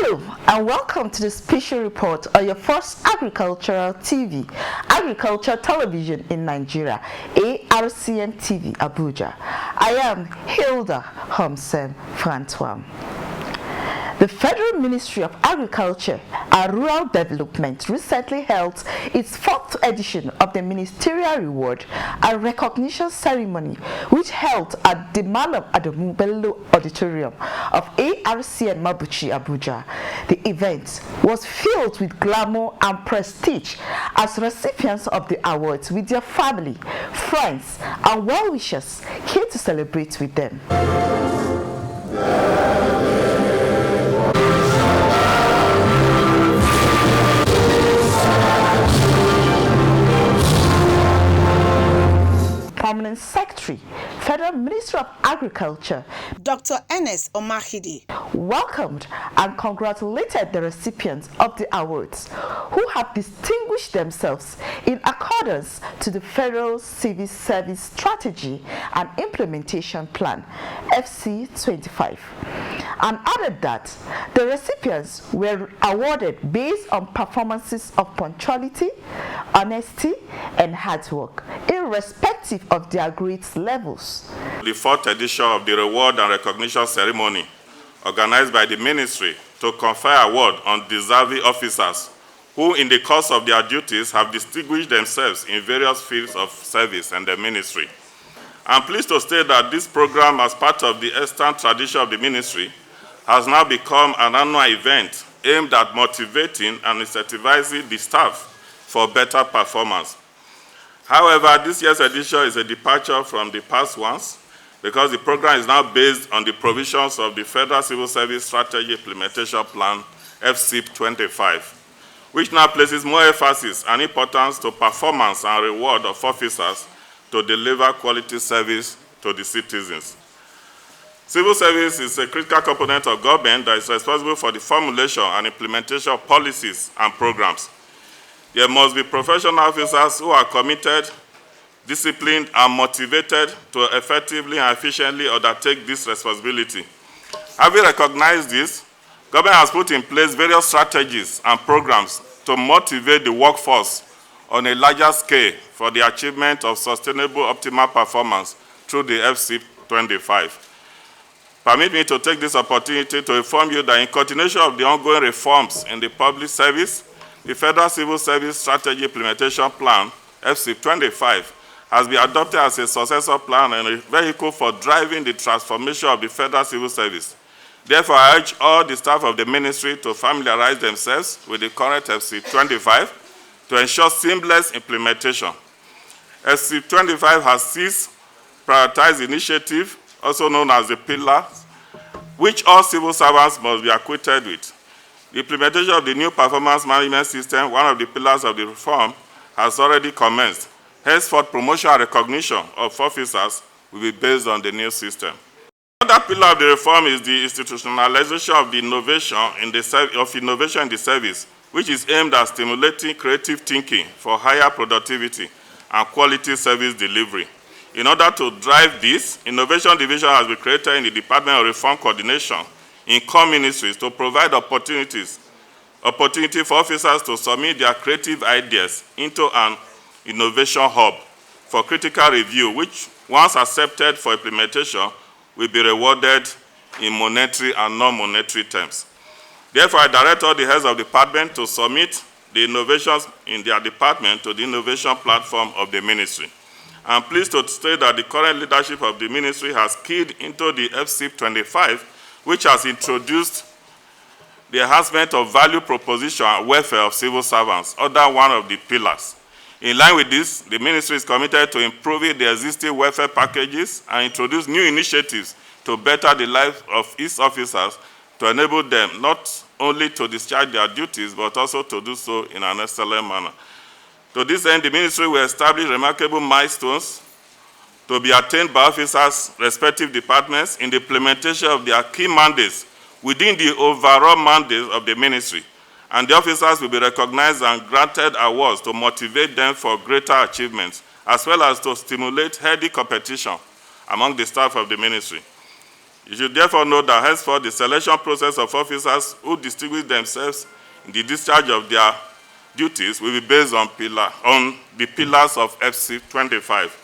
Hello and welcome to the special report on your first agricultural TV, agriculture television in Nigeria, Arcn TV Abuja. I am Hilda Homsem Francois. The Federal Ministry of Agriculture and Rural Development recently held its 4th edition of the Ministerial Reward and Recognition Ceremony, which held at the Malam Adamu Bello Auditorium of Arcn Mabuchi, Abuja. The event was filled with glamour and prestige as recipients of the awards with their family, friends, and well-wishers came to celebrate with them. Permanent Secretary, Federal Minister of Agriculture, Dr. Ernest Omahidi, welcomed and congratulated the recipients of the awards, who have distinguished themselves in accordance to the Federal Civil Service Strategy and Implementation Plan, FC25, and added that the recipients were awarded based on performances of punctuality, honesty, and hard work, irrespective of their grade levels. The 4th edition of the Reward and Recognition Ceremony, organized by the Ministry to confer award on deserving officers who in the course of their duties have distinguished themselves in various fields of service and the Ministry. I'm pleased to state that this program, as part of the extant tradition of the Ministry, has now become an annual event aimed at motivating and incentivizing the staff for better performance. However, this year's edition is a departure from the past ones because the program is now based on the provisions of the Federal Civil Service Strategy Implementation Plan, FCIP25, which now places more emphasis and importance to performance and reward of officers to deliver quality service to the citizens. Civil service is a critical component of government that is responsible for the formulation and implementation of policies and programs. There must be professional officers who are committed, disciplined, and motivated to effectively and efficiently undertake this responsibility. Having recognized this, government has put in place various strategies and programs to motivate the workforce on a larger scale for the achievement of sustainable optimal performance through the FC25. Permit me to take this opportunity to inform you that in continuation of the ongoing reforms in the public service, the Federal Civil Service Strategy Implementation Plan, FC25, has been adopted as a successor plan and a vehicle for driving the transformation of the Federal Civil Service. Therefore, I urge all the staff of the Ministry to familiarize themselves with the current FC25 to ensure seamless implementation. FC25 has 6 prioritized initiatives, also known as the pillars, which all civil servants must be acquainted with. The implementation of the new performance management system, one of the pillars of the reform, has already commenced. Henceforth, promotion and recognition of officers will be based on the new system. Another pillar of the reform is the institutionalization of the innovation in the service, which is aimed at stimulating creative thinking for higher productivity and quality service delivery. In order to drive this, Innovation Division has been created in the Department of Reform Coordination in core ministries to provide opportunity for officers to submit their creative ideas into an innovation hub for critical review, which, once accepted for implementation, will be rewarded in monetary and non-monetary terms. Therefore, I direct all the heads of department to submit the innovations in their department to the innovation platform of the ministry. I'm pleased to state that the current leadership of the ministry has keyed into the FCIP25, which has introduced the enhancement of value proposition and welfare of civil servants, under one of the pillars. In line with this, the ministry is committed to improving the existing welfare packages and introduce new initiatives to better the lives of its officers to enable them not only to discharge their duties, but also to do so in an excellent manner. To this end, the ministry will establish remarkable milestones to be attained by officers' respective departments in the implementation of their key mandates within the overall mandate of the ministry, and the officers will be recognized and granted awards to motivate them for greater achievements, as well as to stimulate healthy competition among the staff of the ministry. You should therefore know that henceforth the selection process of officers who distinguish themselves in the discharge of their duties will be based on the pillars of FC 25.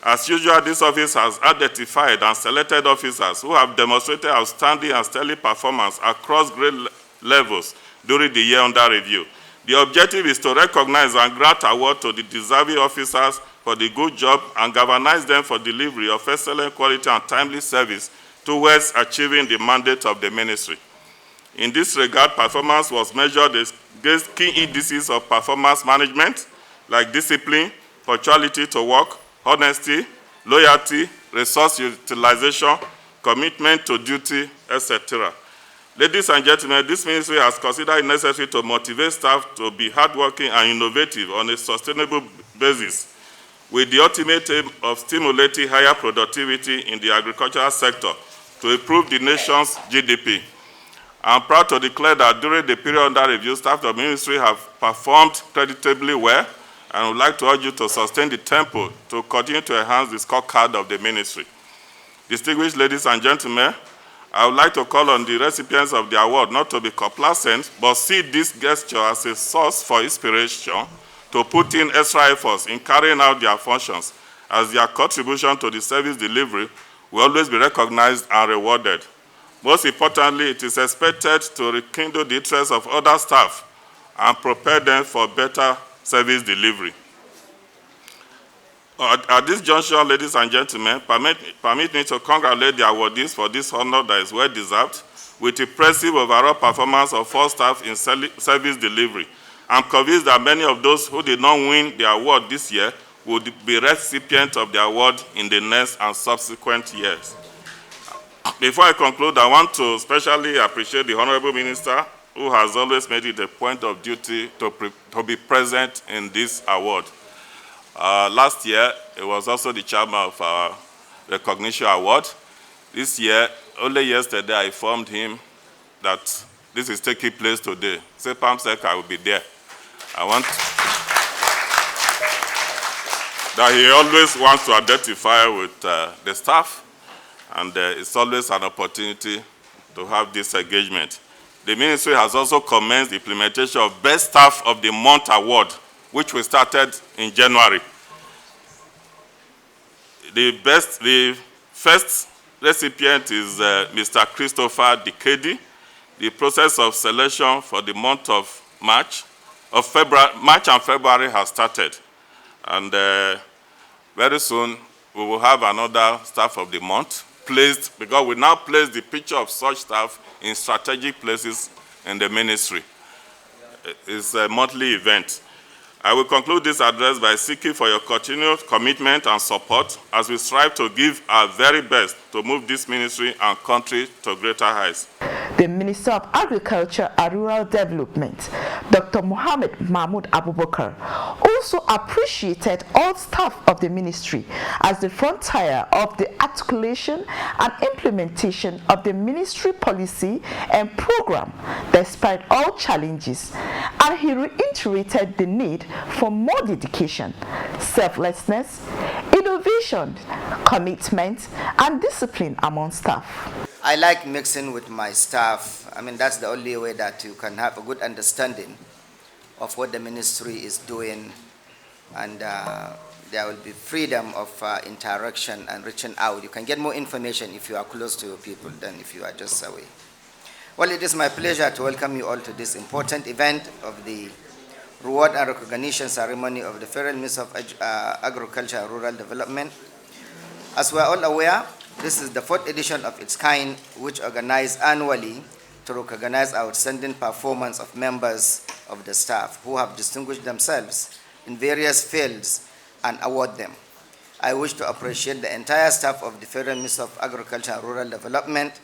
As usual, this office has identified and selected officers who have demonstrated outstanding and stellar performance across grade levels during the year under review. The objective is to recognize and grant award to the deserving officers for the good job and galvanize them for delivery of excellent quality and timely service towards achieving the mandate of the ministry. In this regard, performance was measured against key indices of performance management, like discipline, punctuality to work, honesty, loyalty, resource utilization, commitment to duty, etc. Ladies and gentlemen, this ministry has considered it necessary to motivate staff to be hardworking and innovative on a sustainable basis, with the ultimate aim of stimulating higher productivity in the agricultural sector to improve the nation's GDP. I'm proud to declare that during the period under review, staff of the ministry have performed creditably well, and I would like to urge you to sustain the tempo to continue to enhance the scorecard of the ministry. Distinguished ladies and gentlemen, I would like to call on the recipients of the award not to be complacent, but see this gesture as a source for inspiration to put in extra efforts in carrying out their functions, as their contribution to the service delivery will always be recognized and rewarded. Most importantly, it is expected to rekindle the interest of other staff and prepare them for better service delivery. At this juncture, ladies and gentlemen, permit me to congratulate the awardees for this honor that is well-deserved, with impressive overall performance of all staff in service delivery. I'm convinced that many of those who did not win the award this year would be recipients of the award in the next and subsequent years. Before I conclude, I want to especially appreciate the Honorable Minister, who has always made it a point of duty to be present in this award. Last year, he was also the chairman of our recognition award. This year, only yesterday, I informed him that this is taking place today. Say, Pamsek, I will be there. I want that he always wants to identify with the staff, and it's always an opportunity to have this engagement. The ministry has also commenced the implementation of Best Staff of the Month Award, which we started in January. The first recipient is Mr. Christopher Dikedi. The process of selection for the month of March and February has started. And very soon, we will have another staff of the month placed, because we now place the picture of such staff in strategic places in the ministry. It's a monthly event. I will conclude this address by seeking for your continued commitment and support as we strive to give our very best to move this ministry and country to greater heights. The Minister of Agriculture and Rural Development, Dr. Mohammed Mahmoud Abubakar, also appreciated all staff of the ministry as the frontier of the articulation and implementation of the ministry policy and program despite all challenges, and he reiterated the need for more dedication, selflessness, innovation, commitment, and discipline among staff. I like mixing with my staff. I mean, that's the only way that you can have a good understanding of what the ministry is doing, and there will be freedom of interaction and reaching out. You can get more information if you are close to people than if you are just away. Well, it is my pleasure to welcome you all to this important event of the Reward and Recognition Ceremony of the Federal Ministry of Agriculture and Rural Development. As we are all aware, this is the 4th edition of its kind, which organized annually to recognize outstanding performance of members of the staff who have distinguished themselves in various fields and award them. I wish to appreciate the entire staff of the Federal Ministry of Agriculture and Rural Development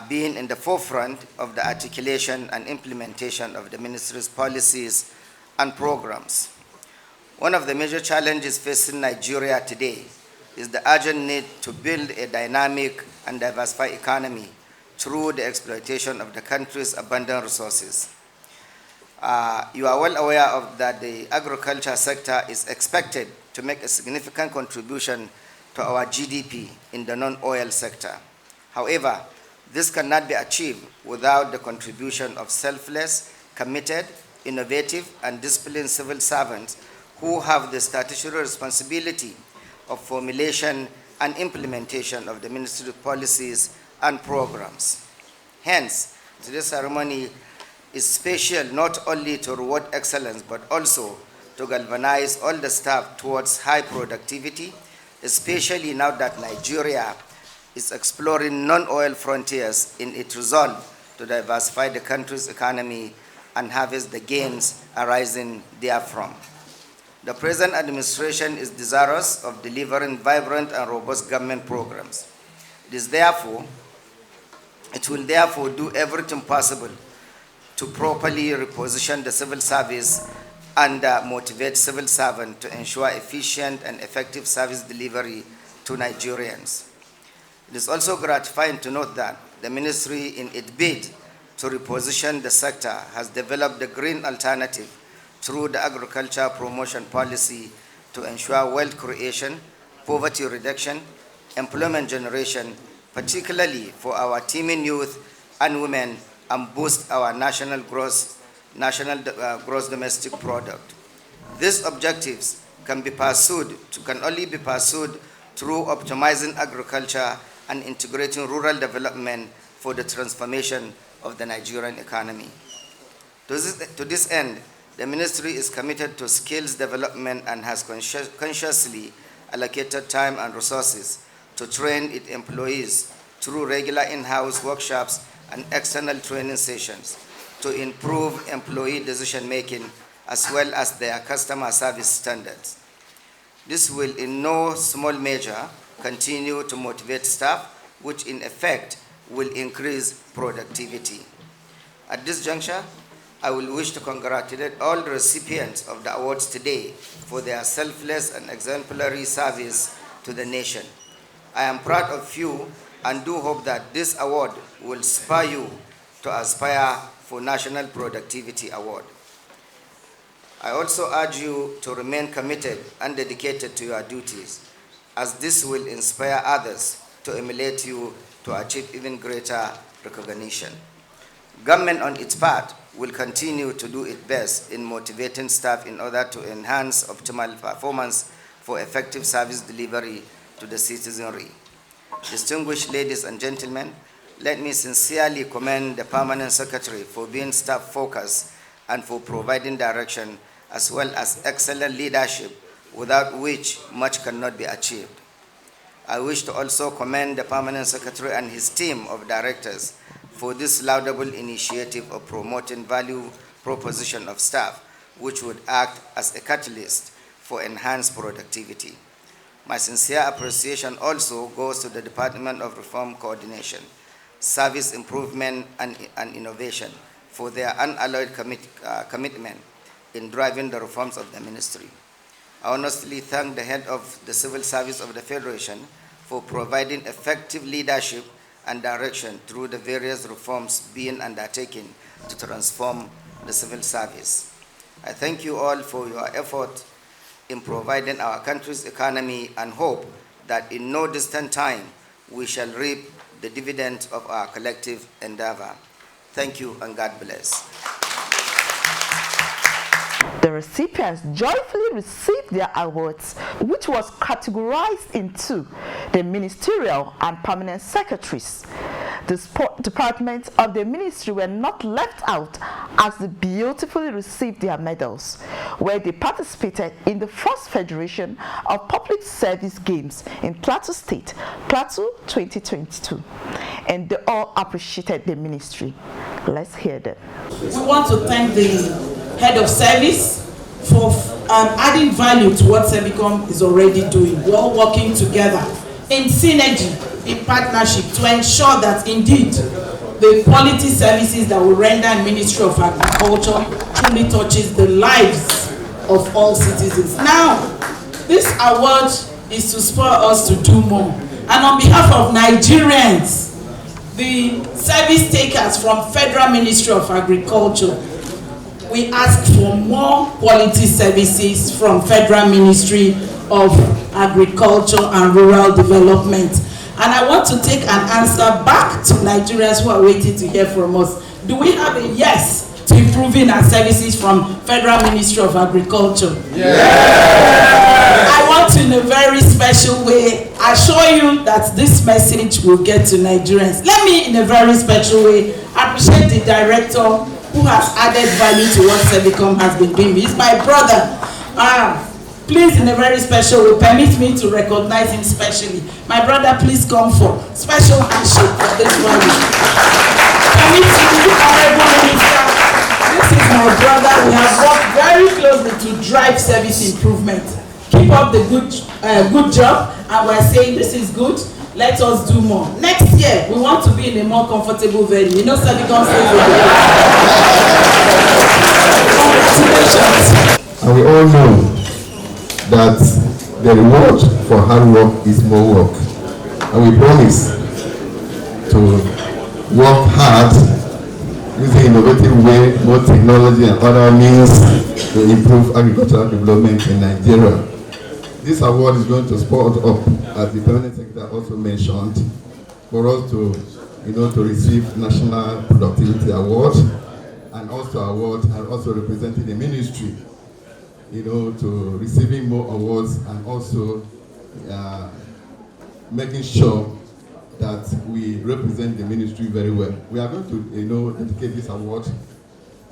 being in the forefront of the articulation and implementation of the ministry's policies and programs. One of the major challenges facing Nigeria today is the urgent need to build a dynamic and diversified economy through the exploitation of the country's abundant resources. You are well aware of that the agriculture sector is expected to make a significant contribution to our GDP in the non-oil sector, However, this cannot be achieved without the contribution of selfless, committed, innovative, and disciplined civil servants who have the statutory responsibility of formulation and implementation of the ministry policies and programs. Hence, today's ceremony is special not only to reward excellence, but also to galvanize all the staff towards high productivity, especially now that Nigeria is exploring non-oil frontiers in its resolve to diversify the country's economy and harvest the gains arising therefrom. The present administration is desirous of delivering vibrant and robust government programs. It will therefore do everything possible to properly reposition the civil service and motivate civil servants to ensure efficient and effective service delivery to Nigerians. It is also gratifying to note that the ministry, in its bid to reposition the sector, has developed the green alternative through the agriculture promotion policy to ensure wealth creation, poverty reduction, employment generation, particularly for our teeming youth and women, and boost our national gross domestic product. These objectives can only be pursued through optimizing agriculture and integrating rural development for the transformation of the Nigerian economy. To this end, the ministry is committed to skills development and has consciously allocated time and resources to train its employees through regular in-house workshops and external training sessions to improve employee decision-making as well as their customer service standards. This will in no small measure continue to motivate staff, which in effect will increase productivity. At this juncture, I will wish to congratulate all the recipients of the awards today for their selfless and exemplary service to the nation. I am proud of you and do hope that this award will spur you to aspire for National Productivity Award. I also urge you to remain committed and dedicated to your duties, as this will inspire others to emulate you to achieve even greater recognition. Government, on its part, will continue to do its best in motivating staff in order to enhance optimal performance for effective service delivery to the citizenry. Distinguished ladies and gentlemen, let me sincerely commend the Permanent Secretary for being staff-focused and for providing direction as well as excellent leadership, without which much cannot be achieved. I wish to also commend the Permanent Secretary and his team of directors for this laudable initiative of promoting value proposition of staff, which would act as a catalyst for enhanced productivity. My sincere appreciation also goes to the Department of Reform Coordination, Service Improvement and Innovation for their unalloyed commitment in driving the reforms of the ministry. I honestly thank the head of the Civil Service of the Federation for providing effective leadership and direction through the various reforms being undertaken to transform the civil service. I thank you all for your effort in providing our country's economy and hope that in no distant time we shall reap the dividend of our collective endeavor. Thank you and God bless. The recipients joyfully received their awards, which was categorized into the ministerial and permanent secretaries. The sport departments of the ministry were not left out, as they beautifully received their medals, where they participated in the first Federation of Public Service Games in Plateau State, Plateau 2022, and they all appreciated the ministry. Let's hear them. We want to thank the head of service for adding value to what Servicom is already doing. We're all working together in synergy, in partnership, to ensure that indeed the quality services that we render in Ministry of Agriculture truly touches the lives of all citizens. Now, this award is to spur us to do more. And on behalf of Nigerians, the service takers from Federal Ministry of Agriculture, we ask for more quality services from Federal Ministry of Agriculture and Rural Development. And I want to take an answer back to Nigerians who are waiting to hear from us. Do we have a yes to improving our services from Federal Ministry of Agriculture? Yes. I want to, in a very special way, assure you that this message will get to Nigerians. Let me, in a very special way, appreciate the director who has added value to what Sevicom has been doing. He's my brother. Please, in a very special way, permit me to recognize him specially. My brother, please come for special handshake for this value. Permit me, Honorable Minister. This is my brother. We have worked very closely to drive service improvement. Keep up the good job, and we're saying this is good. Let us do more. Next year, we want to be in a more comfortable venue. You know, Sevicom says congratulations. And we all know that the reward for hard work is more work. And we promise to work hard using innovative way, more technology and other means to improve agricultural development in Nigeria. This award is going to spur us up, as the Permanent Secretary also mentioned, for us to, to receive National Productivity Award and also representing the ministry, to receiving more awards and also making sure that we represent the ministry very well. We are going to, dedicate this award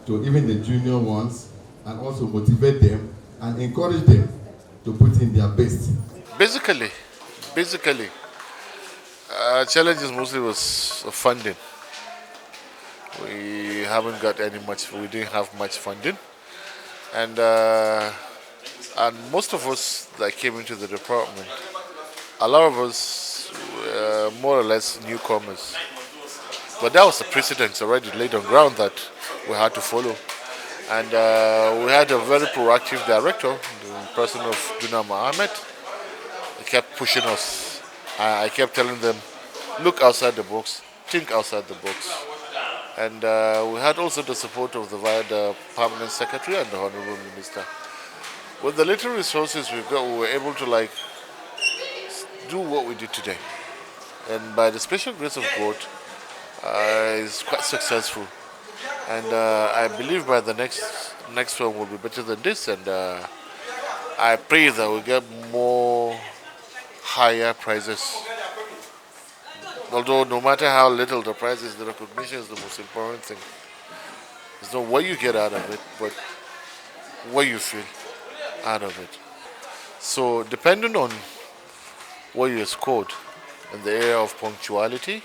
to even the junior ones and also motivate them and encourage them to put in their best. Basically, challenges mostly was funding. We haven't got we didn't have much funding. And most of us that came into the department, a lot of us were more or less newcomers. But that was the precedent already laid on ground that we had to follow. And we had a very proactive director, the person of Duna Mohammed. He kept pushing us. I kept telling them, look outside the box, think outside the box. And we had also the support of the Permanent Secretary and the Honorable Minister. With the little resources we've got, we were able to do what we did today. And by the special grace of God, it's quite successful. And I believe by the next one will be better than this. And I pray that we get more higher prizes. Although no matter how little the prize is, the recognition is the most important thing. It's not what you get out of it, but what you feel out of it. So depending on what you scored in the area of punctuality,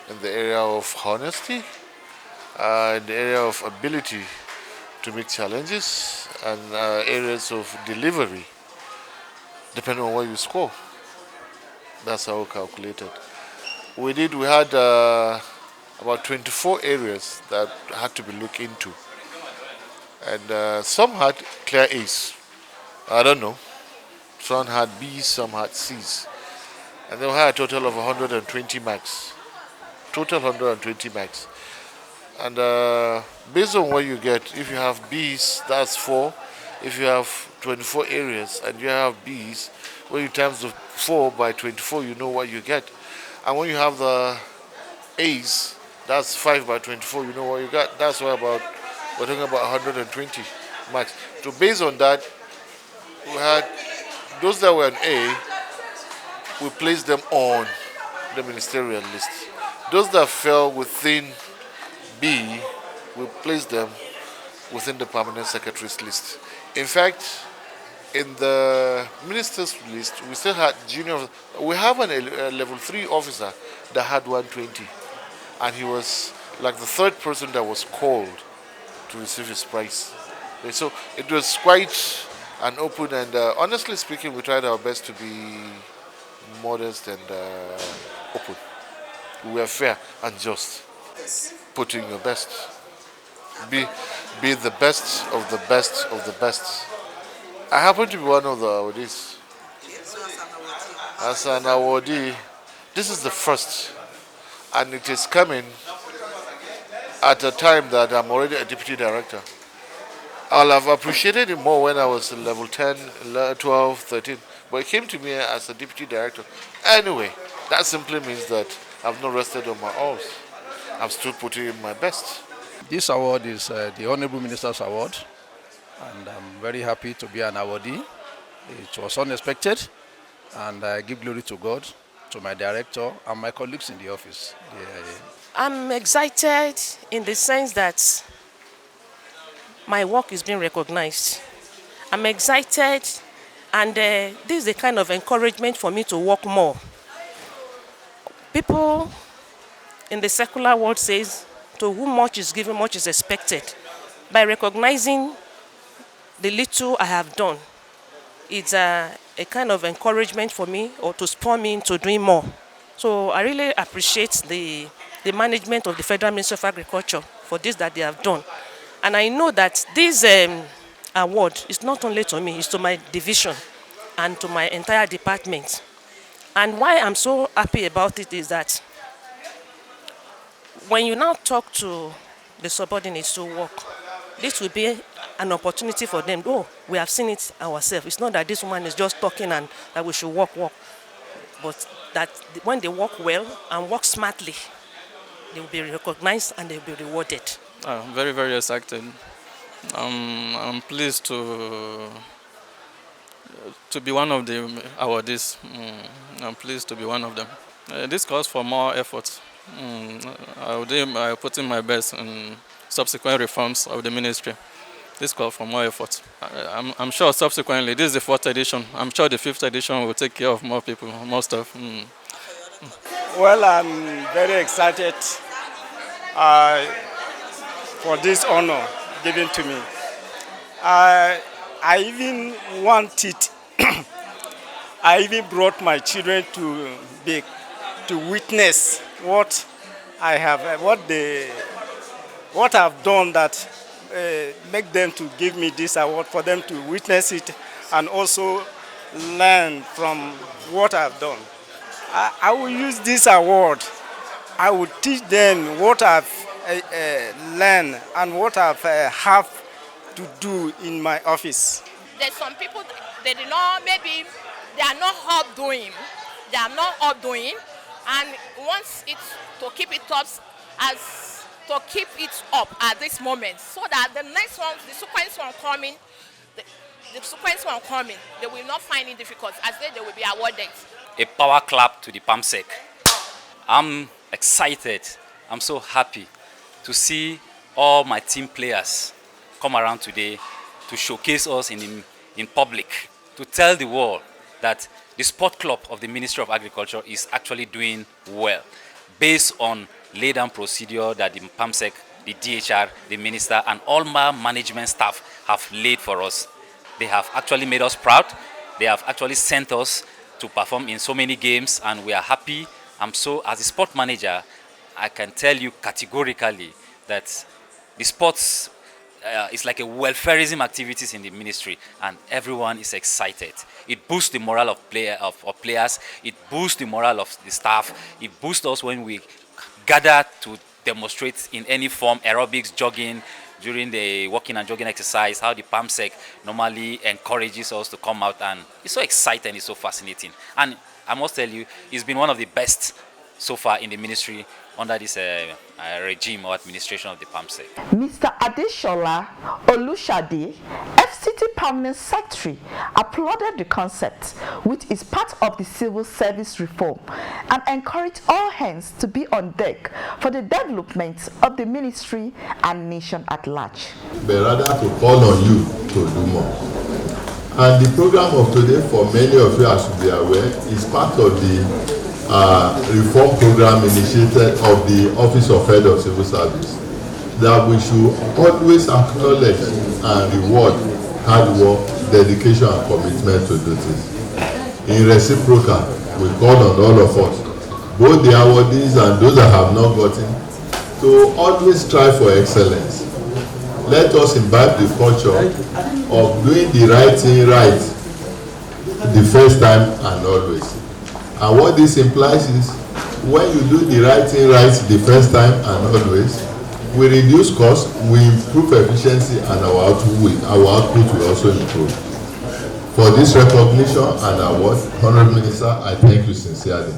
in the area of honesty, in the area of ability to meet challenges, and areas of delivery, depending on what you score, that's how we calculated. We had about 24 areas that had to be looked into. And some had clear A's. I don't know. Some had B's, some had C's. And then we had a total of 120 marks. Total 120 marks. And based on what you get, if you have B's, that's 4. If you have 24 areas and you have B's, when you times the 4 by 24, you know what you get. And when you have the A's, that's 5 by 24, you know what you got. That's why we're talking about 120 marks. So based on that, we had those that were an A, we placed them on the ministerial list. Those that fell within B, we placed them within the Permanent Secretary's list. In fact, in the minister's list, we still had junior. We have a level 3 officer that had 120, and he was like the 3rd person that was called to receive his prize. So it was quite an open, and honestly speaking, we tried our best to be modest and open. We were fair and just. Put in your best. Be the best of the best of the best. I happen to be one of the awardees. As an awardee, this is the first, and it is coming at a time that I'm already a deputy director. I'll have appreciated it more when I was level 10, 12, 13, but it came to me as a deputy director. Anyway, That simply means that I've not rested on my oars. I'm still putting in my best. This award is the Honorable Minister's Award, and I'm very happy to be an awardee. It was unexpected, and I give glory to God, to my director, and my colleagues in the office. I'm excited in the sense that my work is being recognized. I'm excited, and this is the kind of encouragement for me to work more. People in the secular world says, to whom much is given, much is expected. By recognizing the little I have done, it's a kind of encouragement for me, or to spur me into doing more. So I really appreciate the management of the Federal Ministry of Agriculture for this that they have done. And I know that this award is not only to me, it's to my division and to my entire department. And why I'm so happy about it is that when you now talk to the subordinates to work, this will be an opportunity for them. Oh, we have seen it ourselves. It's not that this woman is just talking and that we should work. But that when they work well and work smartly, they will be recognized and they will be rewarded. Very, very excited. I'm pleased to be one of the awardees. I'm pleased to be one of them. This calls for more effort. I put in my best in subsequent reforms of the ministry. This calls for more effort. I'm sure subsequently, this is the 4th edition. I'm sure the 5th edition will take care of more people, more stuff. Well, I'm very excited for this honor given to me. I even wanted, I even brought my children to witness what I have, what I've done that make them to give me this award, for them to witness it and also learn from what I've done. I will use this award. I will teach them what I've learned and what I've have to do in my office. There's some people, they do not, maybe they are not updoing. They are not updoing, and once it's to keep it up, as to keep it up at this moment, so that the next one, the sequence one coming, they will not find it difficult, as they will be awarded. A power clap to the PAMSEC. I'm excited. I'm so happy to see all my team players come around today to showcase us in public, to tell the world that the sport club of the Ministry of Agriculture is actually doing well, based on laid-down procedure that the PAMSEC, the DHR, the minister, and all my management staff have laid for us. They have actually made us proud. They have actually sent us to perform in so many games, and we are happy. As a sport manager, I can tell you categorically that the sports is like a welfareism activities in the ministry, and everyone is excited. It boosts the morale of players. It boosts the morale of the staff. It boosts us when we gather to demonstrate in any form, aerobics, jogging, during the walking and jogging exercise, how the PAMSEC normally encourages us to come out, and it's so exciting, it's so fascinating. And I must tell you, it's been one of the best so far in the ministry under this regime or administration of the PAMSEC. Mr. Adeshola Olushade, FCT Permanent Secretary, applauded the concept, which is part of the civil service reform, and encouraged all hands to be on deck for the development of the ministry and nation at large. But rather to call on you to do more. And the program of today, for many of you, as you be aware, is part of the reform program initiated of the Office of Head of Civil Service, that we should always acknowledge and reward hard work, dedication, and commitment to duties. In reciprocal, we call on all of us, both the awardees and those that have not gotten, to always strive for excellence. Let us imbibe the culture of doing the right thing right the first time and always. And what this implies is, when you do the right thing right the first time and always, we reduce costs, we improve efficiency, and our output will also improve. For this recognition and award, Honorable Minister, I thank you sincerely.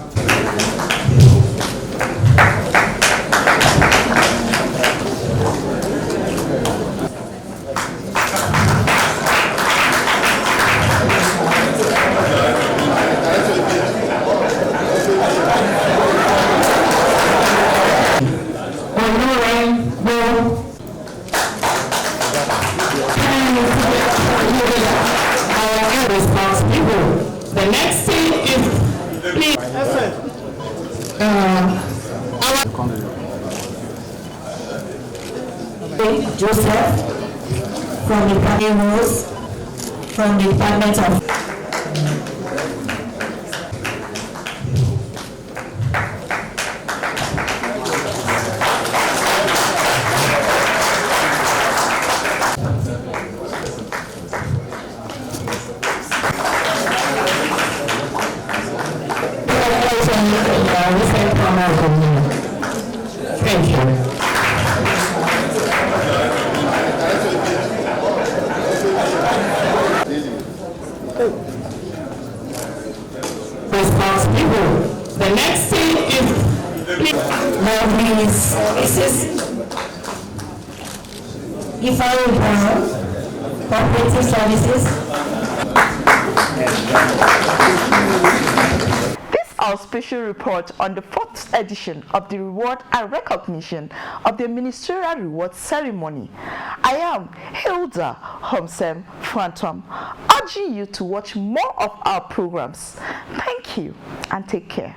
The next thing is Joseph from the Department of Thank you. Responsible. The next thing is Mrs. Ifeanyi Brown, Cooperative Services. Our special report on the 4th edition of the reward and recognition of the ministerial reward ceremony. I am Hilda Homsem Phantom, urging you to watch more of our programs. Thank you and take care.